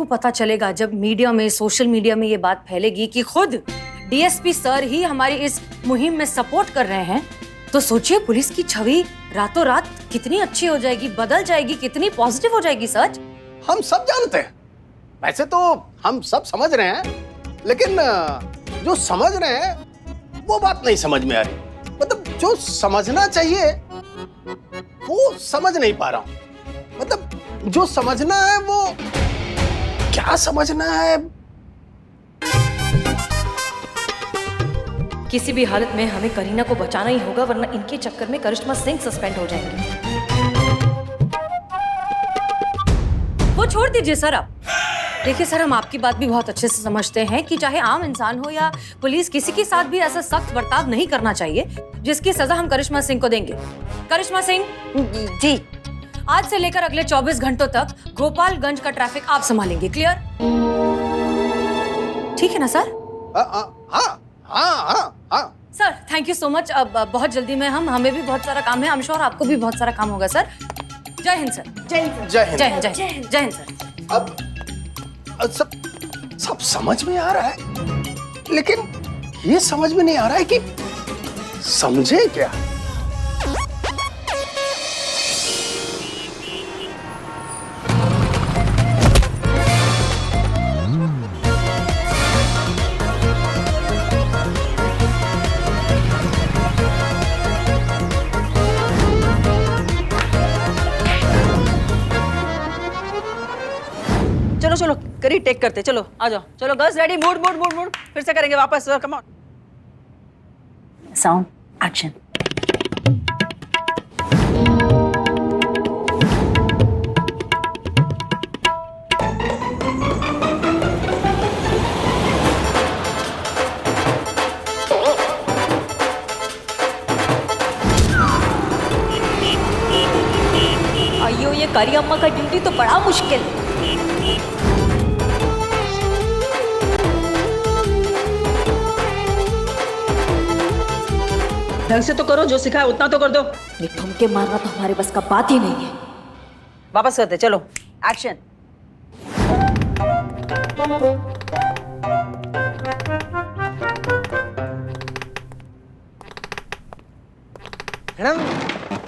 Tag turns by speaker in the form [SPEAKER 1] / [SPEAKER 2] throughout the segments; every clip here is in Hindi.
[SPEAKER 1] को पता चलेगा, जब मीडिया में, सोशल मीडिया में ये बात फैलेगी कि खुद डीएसपी सर ही हमारी इस मुहिम में सपोर्ट कर रहे हैं, तो सोचिए पुलिस की छवि रातों रात कितनी अच्छी हो जाएगी, बदल जाएगी, कितनी पॉजिटिव हो जाएगी। सच
[SPEAKER 2] हम सब जानते हैं, वैसे तो हम सब समझ रहे हैं, लेकिन जो समझ रहे हैं वो बात नहीं समझ में आ रही। मतलब जो समझना चाहिए वो समझ नहीं पा रहा हूं। मतलब जो समझना है वो क्या समझना है।
[SPEAKER 1] किसी भी हालत में हमें करीना को बचाना ही होगा, वरना इनके चक्कर में करिश्मा सिंह सस्पेंड हो जाएंगे। वो छोड़ दीजिए सर। आप देखिए सर, हम आपकी बात भी बहुत अच्छे से समझते हैं कि चाहे आम इंसान हो या पुलिस, किसी के साथ भी ऐसा सख्त बर्ताव नहीं करना चाहिए जिसकी सजा हम करिश्मा सिंह को देंगे। करिश्मा सिंह जी, आज से लेकर अगले 24 घंटों तक गोपालगंज का ट्रैफिक आप संभालेंगे। क्लियर? ठीक है ना सर?
[SPEAKER 2] हाँ।
[SPEAKER 1] Sir thank you so much. अब बहुत जल्दी में हमें भी बहुत सारा काम है, आई एम श्योर आपको भी बहुत सारा काम होगा सर। जय हिंद सर।
[SPEAKER 2] जय हिंद।
[SPEAKER 1] जय हिंद। जय हिंद। जय हिंद सर।
[SPEAKER 2] अब सब समझ में आ रहा है, लेकिन ये समझ में नहीं आ रहा है कि समझे क्या।
[SPEAKER 3] चलो चलो करी टेक करते, चलो आ जाओ, चलो girls ready, mood mood mood mood, फिर से करेंगे वापस, कम ऑन।
[SPEAKER 4] Sound action.
[SPEAKER 1] अयो, ये करी अम्मा का ड्यूटी तो बड़ा मुश्किल है।
[SPEAKER 3] ढंग से तो करो, जो सिखाया उतना तो कर दो।
[SPEAKER 4] ये ठुमके मारना तो हमारे बस का बात ही नहीं है।
[SPEAKER 3] वापस करते, चलो एक्शन।
[SPEAKER 5] मैडम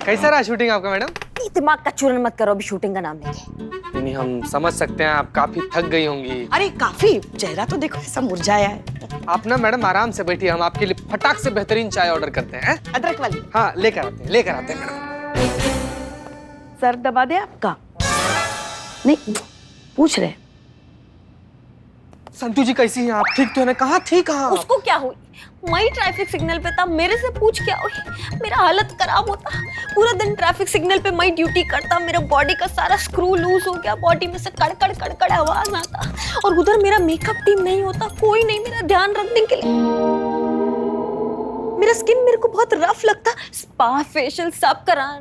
[SPEAKER 5] कैसा रहा शूटिंग आपका? मैडम
[SPEAKER 4] दिमाग का चूरन मत करो, अभी शूटिंग का नाम लेके।
[SPEAKER 5] नहीं, हम समझ सकते हैं आप काफी थक गई होंगी।
[SPEAKER 6] अरे काफी, चेहरा तो देखो ऐसा मुरझाया है।
[SPEAKER 5] आप ना मैडम आराम से बैठिए, हम आपके लिए फटाक से बेहतरीन चाय ऑर्डर करते हैं।
[SPEAKER 6] अदरक वाली।
[SPEAKER 5] हाँ लेकर आते हैं मैडम।
[SPEAKER 6] सर दबा दे आपका? नहीं, पूछ रहे।
[SPEAKER 5] संतु जी कैसी हैं आप? ठीक तो है ना? कहाँ थी? कहाँ?
[SPEAKER 4] उसको क्या हुई? मैं ट्रैफिक सिग्नल पे था, मेरे से पूछ क्या हुई? मेरा हालत खराब होता, पूरा दिन ट्रैफिक सिग्नल पे मैं ड्यूटी करता, मेरा बॉडी का सारा स्क्रू लूज हो गया, बॉडी में से कड़कड़ कड़कड़ आवाज आता, और उधर मेरा मेकअप टीम नहीं होता, कोई नहीं मेरा ध्यान रखने के लिए। मेरा स्किन मेरे को बहुत रफ लगता, स्पा फेशियल सब करान,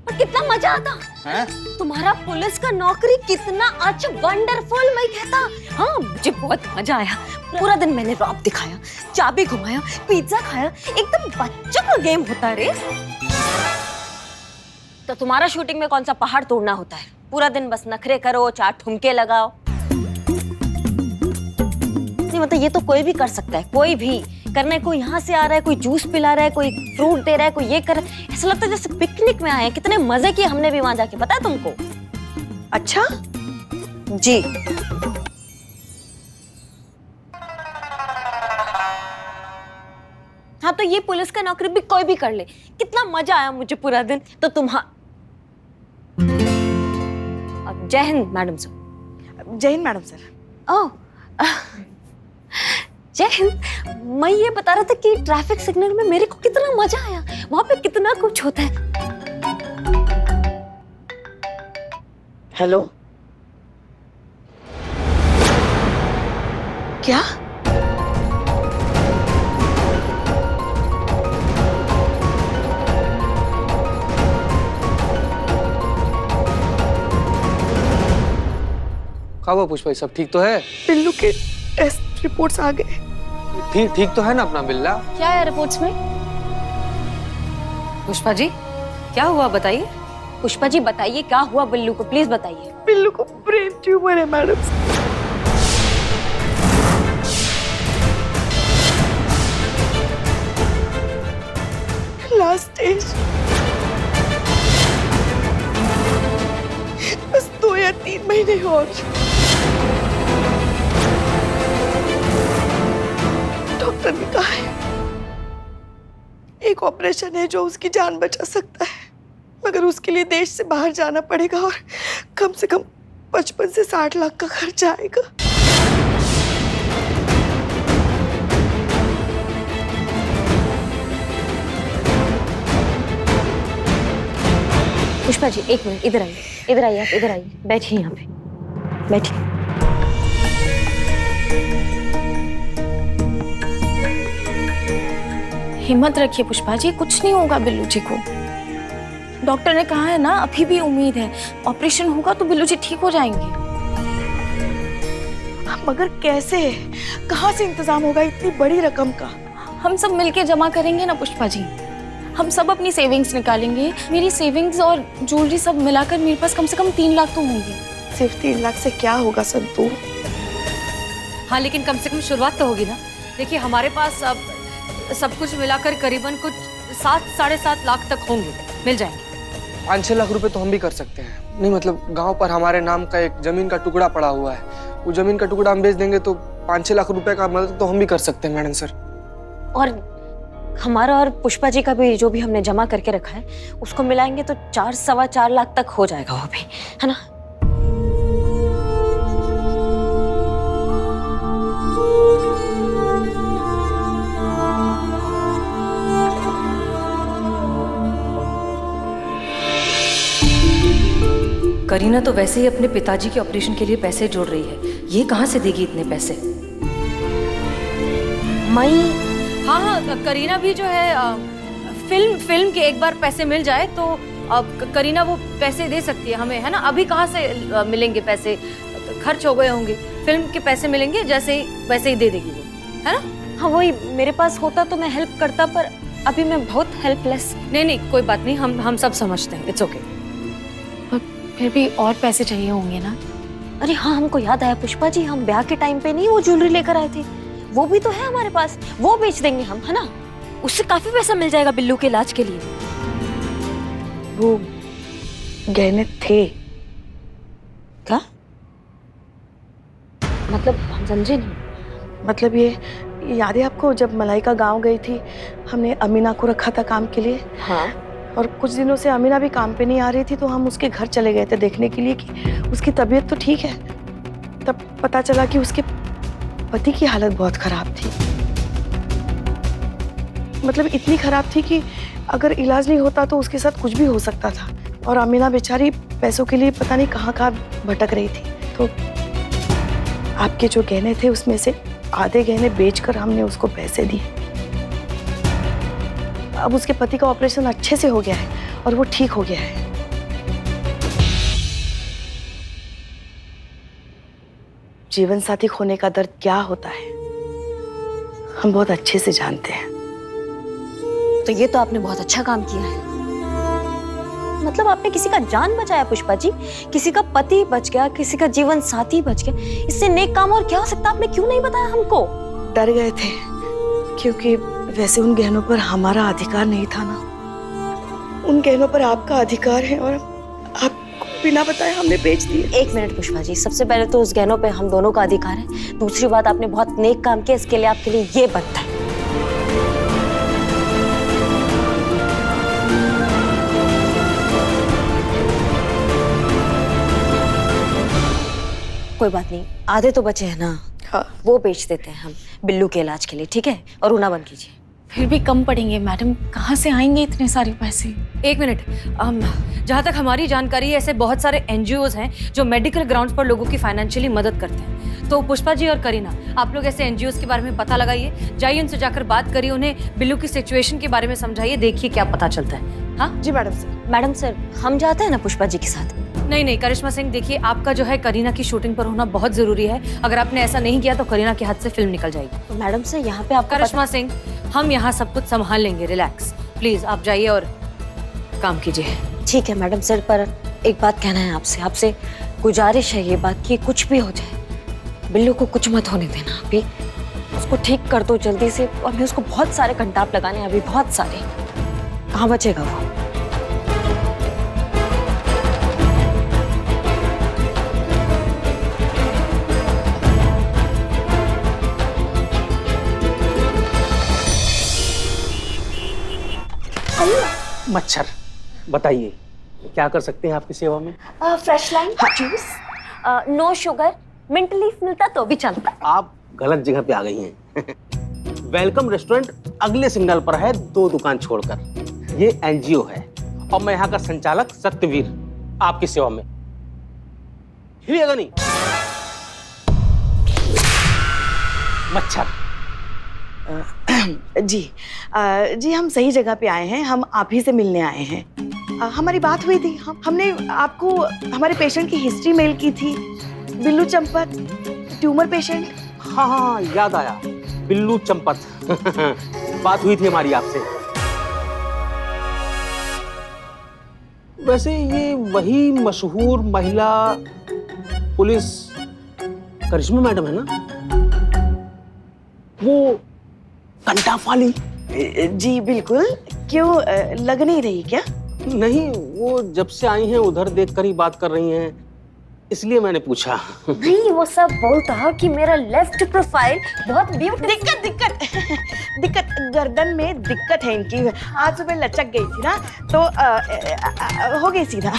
[SPEAKER 4] और कितना मजा आता है? तुम्हारा पुलिस का नौकरी कितना अच्छा, वंडरफुल मैं कहता। हाँ मुझे बहुत मजा आया, पूरा दिन मैंने रॉब दिखाया, चाबी घुमाया, पिज्जा खाया, एकदम बच्चों का गेम होता है रे। तो तुम्हारा शूटिंग में कौन सा पहाड़ तोड़ना होता है? पूरा दिन बस नखरे करो, 4 ठुमके लगाओ। नहीं मतलब ये तो कोई भी कर सकता है, कोई भी करने को यहाँ से आ रहा है, कोई जूस पिला रहा है, कोई फ्रूट दे रहा है, कोई ये कर रहा है, ऐसा लगता है जैसे पिकनिक में आए हैं। कितने मजे किए हमने भी वहां जाके, पता है तुमको?
[SPEAKER 6] अच्छा
[SPEAKER 4] जी। हाँ तो ये पुलिस का नौकरी भी कोई भी कर ले, कितना मजा आया मुझे पूरा दिन। तो अब जय हिंद मैडम सर।
[SPEAKER 6] जय हिंद मैडम सर।
[SPEAKER 4] ओह जय हिंद। मैं ये बता रहा था कि ट्रैफिक सिग्नल में मेरे को कितना मजा आया, वहां पे कितना कुछ होता है।
[SPEAKER 6] हेलो, क्या?
[SPEAKER 5] क्या हुआ पुष्पा, सब ठीक तो है?
[SPEAKER 6] बिल्लू के टेस्ट रिपोर्ट्स आ गए।
[SPEAKER 5] ठीक तो है ना अपना बिल्ला?
[SPEAKER 4] क्या है रिपोर्ट्स में?
[SPEAKER 1] पुष्पा जी क्या हुआ बताइए।
[SPEAKER 4] पुष्पा जी बताइए क्या हुआ बिल्लू को, प्लीज बताइए।
[SPEAKER 6] बिल्लू को ब्रेन ट्यूमर है मैडम। लास्ट स्टेज, बस 2 या 3 महीने और। डॉक्टर ने कहा है एक ऑपरेशन है जो उसकी जान बचा सकता है, मगर उसके लिए देश से बाहर जाना पड़ेगा और कम से कम 55 से 60 लाख का खर्च आएगा।
[SPEAKER 4] पुष्पा जी 1 मिनट, इधर आइए, इधर आइए, आप इधर आइए, बैठिए यहाँ पे, बैठिए।
[SPEAKER 7] हिम्मत रखिए पुष्पा जी, कुछ नहीं होगा बिल्लू जी को। डॉक्टर ने कहा है ना, अभी भी उम्मीद है, ऑपरेशन होगा तो बिल्लू जी ठीक हो जाएंगे।
[SPEAKER 6] मगर कैसे, कहाँ से इंतजाम होगा इतनी बड़ी रकम का?
[SPEAKER 7] हम सब मिलके जमा करेंगे ना पुष्पा जी, हम सब अपनी सेविंग्स निकालेंगे। मेरी सेविंग्स और ज्वेलरी सब मिलाकर मेरे पास कम से कम 3 लाख तो होंगे।
[SPEAKER 6] सिर्फ 3 लाख से क्या होगा संतू?
[SPEAKER 1] हाँ लेकिन कम से कम शुरुआत तो होगी ना। देखिए हमारे पास अब सब कुछ मिलाकर करीबन कुछ 7 साढ़े 7 लाख तक होंगे, मिल जाएंगे।
[SPEAKER 5] 5-6 लाख रुपए तो हम भी कर सकते हैं। नहीं मतलब गांव पर हमारे नाम का एक जमीन का टुकड़ा पड़ा हुआ है, वो जमीन का टुकड़ा हम बेच देंगे तो 5-6 लाख रुपए का मदद तो हम भी कर सकते हैं मैडम सर।
[SPEAKER 4] और हमारा और पुष्पा जी का भी जो भी हमने जमा करके रखा है उसको मिलाएंगे तो 4-4.25 लाख तक हो जाएगा वो भी, है ना?
[SPEAKER 1] करीना तो वैसे ही अपने पिताजी के ऑपरेशन के लिए पैसे जोड़ रही है, ये कहाँ से देगी इतने पैसे? हाँ, करीना भी जो है फिल्म के एक बार पैसे मिल जाए तो अब करीना वो पैसे दे सकती है हमें, है ना? अभी कहाँ से मिलेंगे पैसे, खर्च हो गए होंगे। फिल्म के पैसे मिलेंगे जैसे ही वैसे ही दे देगी वो, है ना?
[SPEAKER 4] हाँ वही, मेरे पास होता तो मैं हेल्प करता, पर अभी मैं बहुत हेल्पलेस।
[SPEAKER 1] नहीं कोई बात नहीं, हम सब समझते हैं, इट्स ओके।
[SPEAKER 7] फिर भी और पैसे चाहिए होंगे ना?
[SPEAKER 4] अरे हाँ, हमको याद आया पुष्पा जी, हम ब्याह के टाइम पे नहीं वो ज्वेलरी लेकर आए थे, वो भी तो है हमारे पास, वो बेच देंगे हम, है ना? उससे काफी पैसा मिल जाएगा बिल्लू के इलाज के लिए।
[SPEAKER 6] वो गहने थे
[SPEAKER 4] क्या मतलब? हम समझे नहीं।
[SPEAKER 6] मतलब ये याद है आपको जब मलाइका गांव गई थी, हमने अमीना को रखा था काम के लिए।
[SPEAKER 4] हाँ।
[SPEAKER 6] और कुछ दिनों से अमीना भी काम पे नहीं आ रही थी तो हम उसके घर चले गए थे देखने के लिए कि उसकी तबीयत तो ठीक है। तब पता चला कि उसके पति की हालत बहुत खराब थी, मतलब इतनी खराब थी कि अगर इलाज नहीं होता तो उसके साथ कुछ भी हो सकता था। और अमीना बेचारी पैसों के लिए पता नहीं कहाँ भटक रही थी। तो आपके जो गहने थे उसमें से आधे गहने बेचकर हमने उसको पैसे दिए। अब उसके पति का ऑपरेशन अच्छे से हो गया है और वो ठीक हो गया है। जीवन साथी खोने का दर्द क्या होता है हम बहुत अच्छे से जानते हैं।
[SPEAKER 4] तो ये तो आपने बहुत अच्छा काम किया है, मतलब आपने किसी का जान बचाया पुष्पा जी, किसी का पति बच गया, किसी का जीवन साथी बच गया। इससे नेक काम और क्या हो सकता? आपने क्यों नहीं बताया हमको?
[SPEAKER 6] डर गए थे क्योंकि वैसे उन गहनों पर हमारा अधिकार नहीं था ना, उन गहनों पर आपका अधिकार है और आपको बिना बताए हमने बेच दिए।
[SPEAKER 4] 1 मिनट पुष्पा जी, सबसे पहले तो उस गहनों पे हम दोनों का अधिकार है, दूसरी बात आपने बहुत नेक काम किया, इसके लिए आपके लिए ये बनता है। कोई बात नहीं, आधे तो बचे हैं ना।
[SPEAKER 6] हाँ।
[SPEAKER 4] वो बेच देते हैं हम बिल्लू के इलाज के लिए, ठीक है? और रोना बंद कीजिए।
[SPEAKER 7] फिर भी कम पड़ेंगे मैडम, कहाँ से आएंगे इतने सारे पैसे?
[SPEAKER 1] 1 मिनट, जहाँ तक हमारी जानकारी है ऐसे बहुत सारे NGOs हैं जो मेडिकल ग्राउंड्स पर लोगों की फाइनेंशियली मदद करते हैं। तो पुष्पा जी और करीना, आप लोग ऐसे NGOs के बारे में पता लगाइए, जाइए उनसे जाकर बात करिए, उन्हें बिल्लू की सिचुएशन के बारे में समझाइए, देखिए क्या पता चलता है। हाँ
[SPEAKER 6] जी मैडम सर।
[SPEAKER 4] मैडम सर, हम जाते हैं ना पुष्पा जी के साथ?
[SPEAKER 1] नहीं करिश्मा सिंह, देखिए आपका जो है करीना की शूटिंग पर होना बहुत जरूरी है। अगर आपने ऐसा नहीं किया तो करीना के हाथ से फिल्म निकल जाएगी।
[SPEAKER 4] तो मैडम सर, यहाँ पे आपका
[SPEAKER 1] करिश्मा सिंह, हम यहाँ सब कुछ संभाल लेंगे, रिलैक्स प्लीज। आप जाइए और काम कीजिए।
[SPEAKER 4] ठीक है मैडम सर, पर एक बात कहना है आपसे गुजारिश है ये बात कि कुछ भी हो जाए बिल्लू को कुछ मत होने देना। अभी उसको ठीक कर दो जल्दी से, और मैं उसको बहुत सारे कंटाप लगाने हैं अभी, बहुत सारे। कहाँ बचेगा वो?
[SPEAKER 2] मच्छर, बताइए क्या कर सकते हैं आपकी सेवा में?
[SPEAKER 4] Fresh lime juice, no sugar, mint leaf मिलता तो भी चलता।
[SPEAKER 2] आप गलत जगह पे आ गई हैं। वेलकम रेस्टोरेंट अगले सिग्नल पर है, 2 दुकान छोड़कर। ये एनजीओ है और मैं यहाँ का संचालक सत्यवीर आपकी सेवा में। हिलिएगा नहीं। मच्छर।
[SPEAKER 6] जी हम सही जगह पे आए हैं, हम आप ही से मिलने आए हैं। हमारी बात हुई थी, हमने आपको हमारे पेशेंट की हिस्ट्री मेल की थी। Billu Champat, tumour patient.
[SPEAKER 2] हाँ, याद आया, बिल्लू चंपत। बात हुई थी हमारी आपसे। वैसे ये वही मशहूर महिला पुलिस करिश्मा मैडम है ना, वो कंटाप वाली?
[SPEAKER 6] जी बिल्कुल। क्यों, लग नहीं रही क्या?
[SPEAKER 2] नहीं, वो जब से आई हैं उधर देखकर ही बात कर रही हैं, इसलिए मैंने पूछा।
[SPEAKER 4] नहीं, वो सब बोलता कि मेरा लेफ्ट प्रोफाइल बहुत ब्यूटीफुल।
[SPEAKER 6] दिक्कत गर्दन में दिक्कत है इनकी। आज सुबह लचक गई थी ना, तो हो गई सीधा।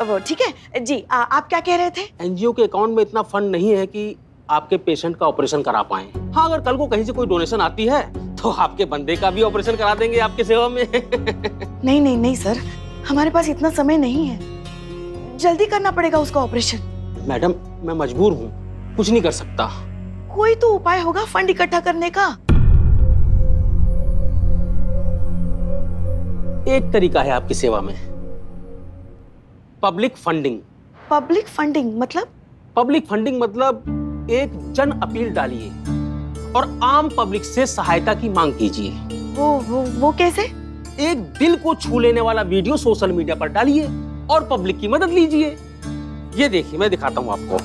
[SPEAKER 6] वो ठीक है जी। आप क्या कह रहे थे?
[SPEAKER 2] एनजीओ के अकाउंट में इतना फंड नहीं है कि आपके पेशेंट का ऑपरेशन करा पाए। हाँ, अगर कल को कहीं से कोई डोनेशन आती है तो आपके बंदे का भी ऑपरेशन करा देंगे आपकी सेवा में।
[SPEAKER 6] नहीं सर, हमारे पास इतना समय नहीं है, जल्दी करना पड़ेगा उसका ऑपरेशन।
[SPEAKER 2] मैडम, मैं मजबूर हूँ, कुछ नहीं कर सकता।
[SPEAKER 6] कोई तो उपाय होगा फंड इकट्ठा करने का।
[SPEAKER 2] एक तरीका है आपकी सेवा में, पब्लिक फंडिंग।
[SPEAKER 6] पब्लिक फंडिंग मतलब?
[SPEAKER 2] पब्लिक फंडिंग मतलब एक जन अपील डालिए और आम पब्लिक से सहायता की मांग कीजिए।
[SPEAKER 6] वो कैसे?
[SPEAKER 2] एक दिल को छू लेने वाला वीडियो सोशल मीडिया पर डालिए और पब्लिक की मदद लीजिए। ये देखिए, मैं दिखाता हूं आपको।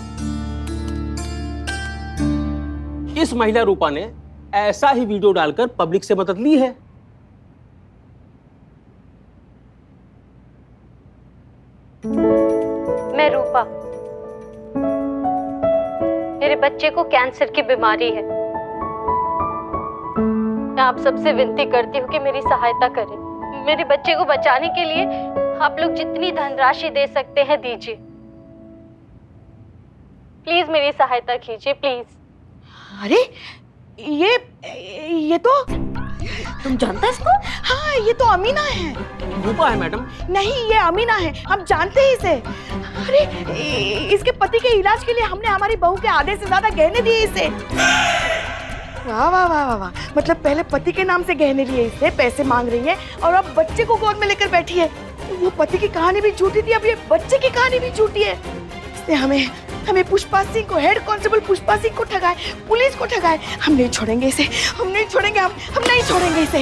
[SPEAKER 2] इस महिला रूपा ने ऐसा ही वीडियो डालकर पब्लिक से मदद ली है।
[SPEAKER 1] मैं रूपा, मेरे बच्चे को कैंसर की बीमारी है। मैं आप सबसे विनती करती हूँ कि मेरी सहायता करें। मेरे बच्चे को बचाने के लिए आप लोग जितनी धनराशि दे सकते हैं दीजिए। प्लीज मेरी सहायता कीजिए, प्लीज।
[SPEAKER 6] अरे ये तो
[SPEAKER 4] तुम जानते हैं इसको?
[SPEAKER 6] हाँ, ये तो अमीना है।
[SPEAKER 2] रूपा है मैडम?
[SPEAKER 6] नहीं, ये अमीना है, हम जानते हैं इसे। अरे इसके पति के इलाज के लिए हमने हमारी बहू के आधे से ज्यादा गहने दिए इसे। वाह वाह वाह वाह वाह। मतलब पहले पति के नाम से गहने लिए इसे, पैसे मांग रही है, और अब बच्चे को गोद में लेकर बैठी है। वो पति की कहानी भी झूठी थी, अब ये बच्चे की कहानी भी झूठी है। इसने हमें पुष्पा सिंह को, हेड कांस्टेबल पुष्पा सिंह को ठगाए, पुलिस को ठगाए। हम नहीं छोड़ेंगे इसे, हम नहीं छोड़ेंगे, हम नहीं छोड़ेंगे इसे।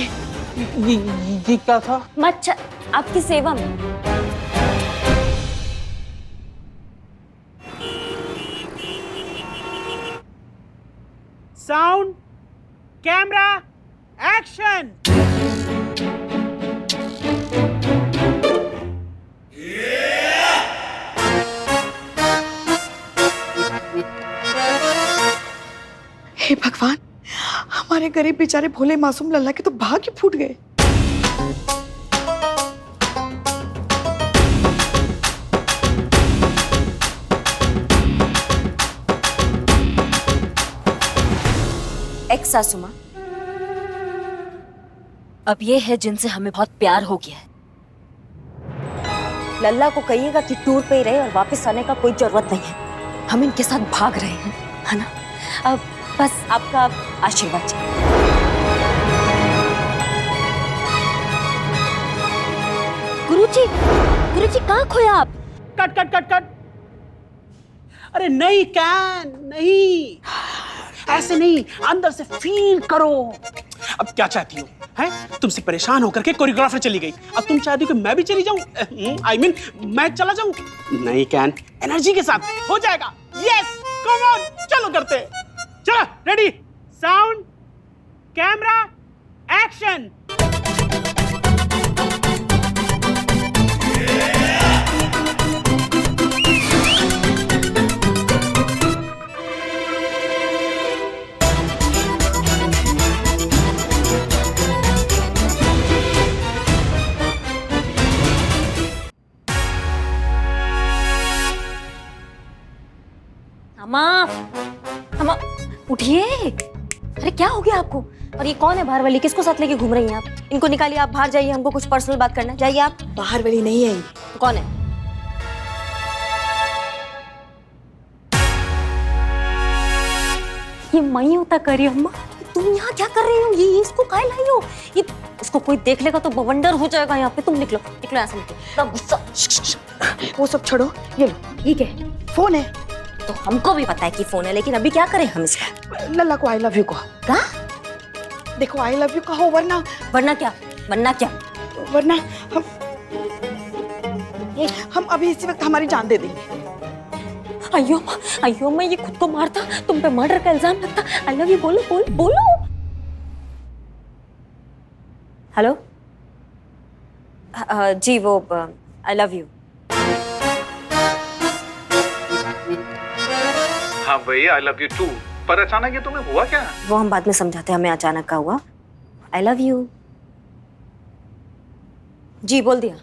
[SPEAKER 2] ये क्या था?
[SPEAKER 4] मच्छर, आपकी सेवा में।
[SPEAKER 8] Sound, camera, action.
[SPEAKER 6] हे भगवान, हमारे गरीब बेचारे भोले मासूम लल्ला के तो भाग्य फूट गए।
[SPEAKER 4] एक्स सासुमा, अब ये है जिनसे हमें बहुत प्यार हो गया है। लल्ला को कहिएगा कि टूर पे ही रहे और वापस आने का कोई जरूरत नहीं है। हम इनके साथ भाग रहे हैं, है ना? अब बस आपका आशीर्वाद चाहिए। गुरुजी कहाँ खोया आप?
[SPEAKER 8] Cut cut cut cut. अरे नहीं कैन, नहीं, ऐसे नहीं, अंदर से फील करो। अब क्या चाहती हो? है? तुमसे परेशान होकर के कोरियोग्राफर चली गई, अब तुम चाहती हो कि मैं भी चली जाऊं? आई मीन मैं चला जाऊं? नहीं कैन, एनर्जी के साथ हो जाएगा। यस, कम ऑन, चलो करते हैं। चलो, रेडी, साउंड, कैमरा, एक्शन।
[SPEAKER 4] अम्मा, अम्मा उठिए। अरे क्या हो गया आपको? और ये कौन है बाहर वाली? किसको साथ लेके घूम रही हैं आप? इनको निकालिए, आप बाहर जाइए, हमको कुछ पर्सनल बात करना है। जाइए आप।
[SPEAKER 6] बाहर वाली नहीं है ये।
[SPEAKER 4] तो कौन है? ये मई होता करी अम्मा। तुम यहाँ क्या कर रही हो? ये इसको काहे लाई हो? ये इसको कोई देख लेगा तो बवंडर हो जाएगा यहाँ पे। तुम निकलो, निकलो यहाँ से, निकलो। इतना गुस्सा।
[SPEAKER 6] वो सब छोड़ो, ये लो।
[SPEAKER 4] ये क्या है?
[SPEAKER 6] फोन है।
[SPEAKER 4] तो हमको भी पता है कि फोन है, लेकिन अभी क्या करें हम इसका?
[SPEAKER 6] लल्ला को आई लव यू कहो।
[SPEAKER 4] क्या?
[SPEAKER 6] देखो आई लव यू कहो, वरना
[SPEAKER 4] वरना क्या? वरना क्या?
[SPEAKER 6] वरना हम अभी इसी वक्त हमारी जान दे देंगे।
[SPEAKER 4] अयो मैं ये खुद को मारता, तुम पे मर्डर का इल्जाम लगता। आई लव यू बोलो, बोलो। हेलो, जी वो आई लव यू।
[SPEAKER 9] हाँ भाई, आई लव यू टू। पर अचानक ये तुम्हें हुआ क्या?
[SPEAKER 4] वो हम बाद में समझाते हैं, हमें अचानक का हुआ। I love you. जी बोल दिया।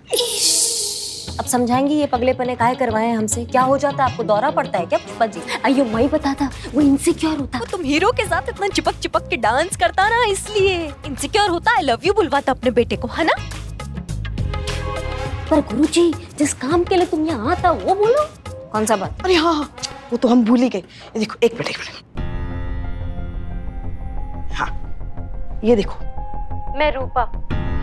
[SPEAKER 4] अब समझाएंगी ये पगलेपने काहे करवाए हैं हमसे? क्या हो जाता है आपको? दौरा पड़ता है क्या पुष्पा जी? अयो मैं बता था, वो इनसिक्योर होता। वो तुम हीरो के साथ इतना चिपक चिपक के डांस करता ना, इसलिए इनसिक्योर होता। आई लव यू बुलवाता अपने बेटे को, है ना? पर गुरुजी, जिस काम के लिए तुम यहाँ आता वो बोलो। कौन सा बात?
[SPEAKER 6] अरे हाँ, वो तो हम भूल ही गए। ये देखो, एक मिनट। हाँ, ये देखो।
[SPEAKER 10] मैं रूपा,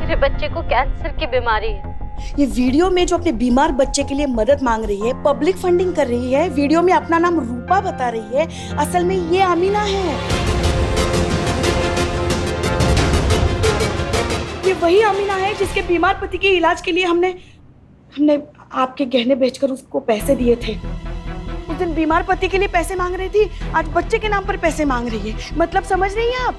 [SPEAKER 10] मेरे बच्चे को कैंसर की बीमारी है।
[SPEAKER 6] ये वीडियो में जो अपने बीमार बच्चे के लिए मदद मांग रही है, पब्लिक फंडिंग कर रही है, वीडियो में अपना नाम रूपा बता रही है, असल में ये अमीना है। ये वही अमीना है जिसके बीमार पति के इलाज के लिए हमने आपके गहने बेचकर उसको पैसे दिए थे। उस दिन बीमार पति के लिए पैसे मांग रही थी, आज बच्चे के नाम पर पैसे मांग रही है। मतलब समझ रही हैं आप?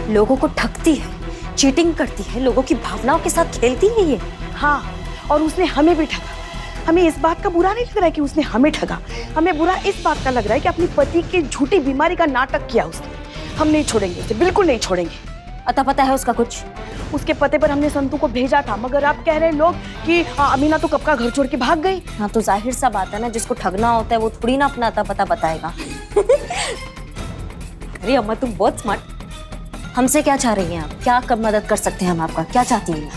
[SPEAKER 4] लोगों को ठगती है, चीटिंग करती है, लोगों की भावनाओं के साथ खेलती है ये।
[SPEAKER 6] हाँ, और उसने हमें भी ठगा। हमें इस बात का बुरा नहीं लग रहा है कि उसने हमें ठगा, हमें बुरा इस बात का लग रहा है कि अपनी पति की झूठी बीमारी का नाटक किया उसने। हम नहीं छोड़ेंगे उसे, बिल्कुल नहीं छोड़ेंगे।
[SPEAKER 4] अता पता है उसका कुछ?
[SPEAKER 6] उसके पते पर हमने संतू को भेजा था, मगर आप कह रहे लोग कि अमीना तो कब का घर छोड़ के भाग गई।
[SPEAKER 4] हाँ तो जाहिर सा बात है ना, जिसको ठगना होता है वो थोड़ी ना अपना अता पता बताएगा। अरे अम्मा तुम बहुत स्मार्ट। हमसे क्या चाह रही हैं आप? क्या कब मदद कर सकते हैं हम आपका? क्या चाहती हैं?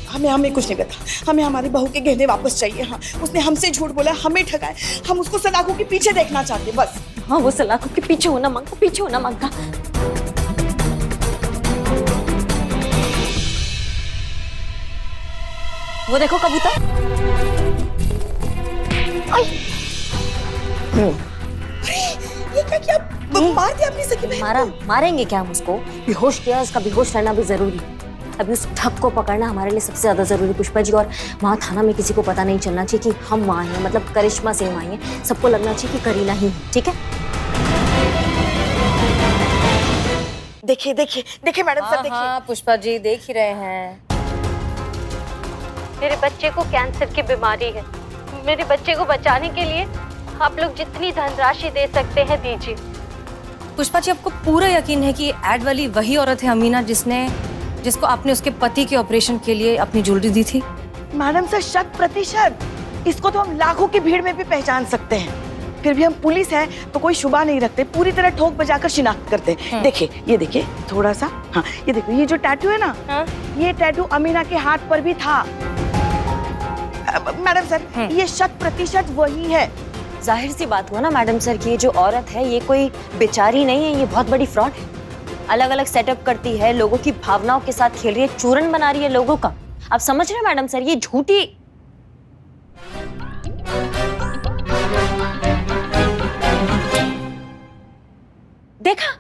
[SPEAKER 6] हमें कुछ नहीं पता। हमें हमारी बहू के गहने वापस चाहिए। हाँ, उसने हमसे झूठ बोला, हमें ठगाया। हम उसको सलाखों के पीछे देखना चाहते बस।
[SPEAKER 4] हाँ, वो सलाखों के पीछे होना मांगता, पीछे होना मांगता। वो देखो कबूतर।
[SPEAKER 6] ये क्या किया? मार दिया अपनी सगी बहन को।
[SPEAKER 4] मारेंगे क्या हम उसको? बेहोश किया, उसका बेहोश रहना भी जरूरी है। अभी उस ठग को पकड़ना हमारे लिए सबसे ज्यादा जरूरी पुष्पा जी। और वहाँ थाना में किसी को पता नहीं चलना चाहिए कि हम वहाँ हैं, मतलब करिश्मा से वहाँ हैं। सबको लगना चाहिए कि करीना ही है। ठीक है?
[SPEAKER 6] देखिए देखिए देखिए मैडम सर, देखिए।
[SPEAKER 1] हाँ पुष्पा जी देख ही रहे हैं।
[SPEAKER 10] मेरे बच्चे को कैंसर की बीमारी है। मेरे बच्चे को बचाने के लिए आप लोग जितनी धनराशि दे सकते हैं दीजिए।
[SPEAKER 1] पुष्पा जी आपको पूरा यकीन है कि एड वाली वही औरत है अमीना जिसको आपने उसके पति के ऑपरेशन के लिए अपनी ज्वेलरी दी थी?
[SPEAKER 6] Madam sir 100%। इसको तो हम लाखों की भीड़ में भी पहचान सकते हैं। फिर भी हम पुलिस हैं तो कोई शुबा नहीं रखते, पूरी तरह ठोक बजाकर शिनाख्त करते हैं। देखिए, ये देखिए थोड़ा सा। हाँ, ये देखो, ये जो टैटू है ना, ये टैटू अमीना के हाथ पर भी था। मैडम सर, ये 100% वही है।
[SPEAKER 4] जाहिर सी बात हुआ ना मैडम सर कि ये जो औरत है ये कोई बेचारी नहीं है, ये बहुत बड़ी फ्रॉड है। अलग अलग सेटअप करती है, लोगों की भावनाओं के साथ खेल रही है, चूरन बना रही है लोगों का। आप समझ रहे हैं मैडम सर? ये झूठी। देखा,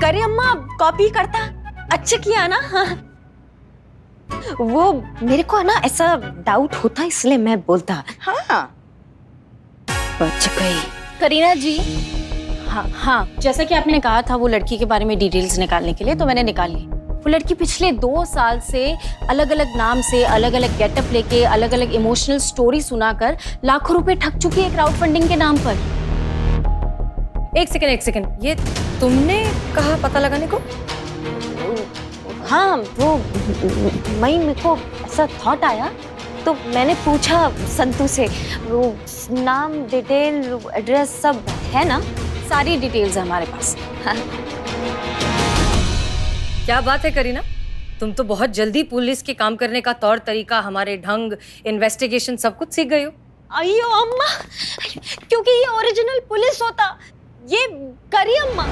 [SPEAKER 4] करी अम्मा कॉपी करता। अच्छा किया ना। हाँ। वो मेरे को ना ऐसा डाउट होता इसलिए मैं बोलता।
[SPEAKER 3] हाँ
[SPEAKER 4] बच गई।
[SPEAKER 7] करीना जी, हाँ जैसा कि आपने कहा था वो लड़की के बारे में डिटेल्स निकालने के लिए, तो मैंने निकाल ली। वो लड़की पिछले 2 साल से अलग अलग नाम से, अलग अलग गेटअप लेके, अलग अलग इमोशनल स्टोरी सुनाकर लाखों रुपए ठग चुकी है क्राउड फंडिंग के नाम पर।
[SPEAKER 1] एक सेकंड, ये तुमने कहा पता लगाने को?
[SPEAKER 4] हाँ वो मेरे को ऐसा थॉट आया तो मैंने पूछा संतू से। वो नाम, डिटेल, एड्रेस सब है ना?
[SPEAKER 7] सारी डिटेल्स है हमारे पास।
[SPEAKER 4] हाँ।
[SPEAKER 1] क्या बात है करीना, तुम तो बहुत जल्दी पुलिस के काम करने का तौर तरीका, हमारे ढंग, इन्वेस्टिगेशन सब कुछ सीख गई हो।
[SPEAKER 4] अयो अम्मा, क्योंकि ये ओरिजिनल पुलिस होता, ये करी अम्मा।